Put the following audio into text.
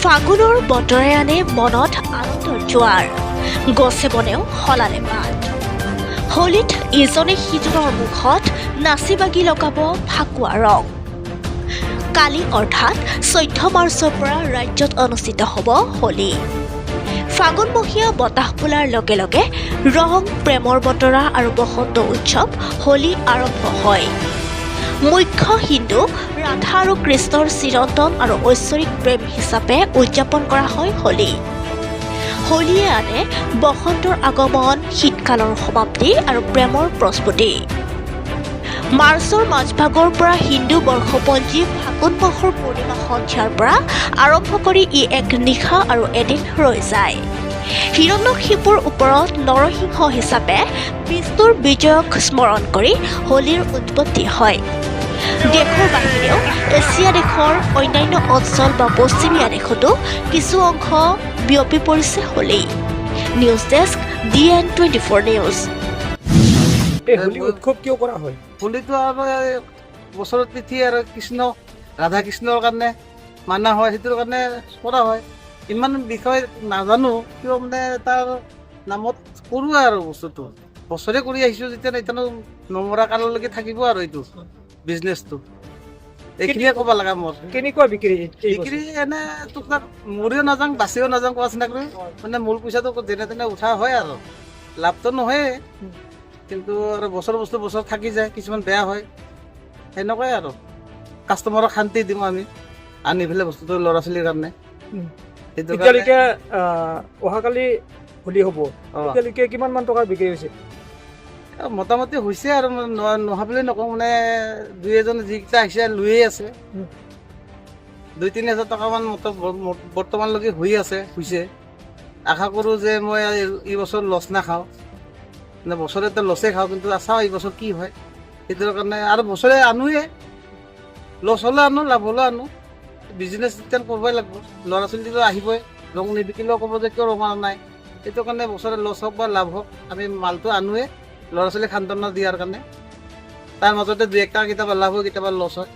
ফাগুনৰ বতৰে আনে মনত আনন্দৰ জোৱাৰ গছে বনেও সলালে মাত হোলীত ইজনে সিজনৰ মুখত নাচি বাগি লগাব ফাকুৱা ৰং কালি অৰ্থাৎ 14 মাৰ্চৰ পৰা ৰাজ্যত অনুষ্ঠিত হ'ব হোলী ফাগুনমহীয়া বতাহ ফুলাৰ লগে লগে ৰং প্ৰেমৰ বতৰা আৰু বসন্ত উৎসৱ হোলী আৰম্ভ হয় মুখ্য হিন্দু ৰাধা আৰু কৃষ্ণৰ চিৰন্তন আৰু ঐশ্বৰিক প্ৰেম হিচাপে উদযাপন কৰা হয় হোলী হোলীয়ে আনে বসন্তৰ আগমন শীতকালৰ সমাপ্তি আৰু প্ৰেমৰ প্ৰস্ফুতি মাৰ্চৰ মাজভাগৰ পৰা হিন্দু বৰ্ষপঞ্জী ফাগুন মাহৰ পূৰ্ণিমা সন্ধিয়াৰ পৰা আৰম্ভ কৰি ই এক নিশা আৰু এদিন ৰৈ যায় হিৰণ্যকশিপুৰ ওপৰত নৰসিংহ হিচাপে বিষ্ণুৰ বিজয়ক স্মৰণ কৰি হোলীৰ উৎপত্তি হয় দেশৰ বাহিৰেও এছিয়া দেশৰ অন্যান্য অঞ্চল বা পশ্চিমীয়া দেশতো কিছু অংশ বিয়পি পৰিছে Holi news desk DN24 news Holi উৎসৱ কিয় কৰা হয় হোলীটো আৰু বছৰত তিথি আৰু কৃষ্ণ ৰাধা কৃষ্ণৰ কাৰণে মানা হয় সেইটোৰ কাৰণে কৰা হয় ইমান বিষয় নাজানো কিয় মানে তাৰ নামত কৰোঁ আৰু বস্তুটো বছৰে কৰি আহিছোঁ যেতিয়া এতিয়া নমৰা কাললৈকে থাকিব আৰু এইটো বিজনেছটো এইখিনিয়ে ক'ব লগা মোৰ কেনেকুৱা বিক্ৰী বিক্ৰী এনে তোক মৰিও নাযাওঁ বাচিও নাযাওঁ কোৱা চিন্তা কৰি মানে মূল পইচাটো যেনে তেনে উঠা হয় আৰু লাভটো নহয়ে কিন্তু আৰু বছৰ বস্তু বছৰ থাকি যায় কিছুমান বেয়া হয় সেনেকুৱাই আৰু কাষ্টমাৰক শান্তি দিওঁ আমি আনি পেলাই বস্তুটো ল'ৰা ছোৱালীৰ কাৰণে সেইটো এতিয়ালৈকে অহাকালি হোলী হ'ব এতিয়ালৈকে কিমানমান টকাৰ বিক্ৰী হৈছে মোটামুটি হৈছে আৰু নোহোৱা বুলি নকওঁ মানে দুই এজন যিকেইটা আহিছে লৈয়ে আছে 2-3 হাজাৰ টকামান বৰ্তমানলৈকে হৈছে আশা কৰোঁ যে মই এই বছৰ লছ নাখাওঁ মানে বছৰেতো লছে খাওঁ কিন্তু চাওঁ এই বছৰ কি হয় সেইটোৰ কাৰণে আৰু বছৰে আনোৱে লছ হ'লেও আনো লাভ হ'লেও আনো বিজনেছ ৰিটাৰ্ণ কৰিবই লাগিব ল'ৰা ছোৱালীটো আহিবই ৰং নিবিকিলেও ক'ব যে কিয় ৰং অনা নাই সেইটো কাৰণে বছৰে লছ হওক বা লাভ হওক আমি মালটো আনোৱে ল'ৰা ছোৱালীক সান্তনা দিয়াৰ কাৰণে তাৰ মাজতে 2-1 টকা কেতিয়াবা লাভ হয় কেতিয়াবা লছ হয়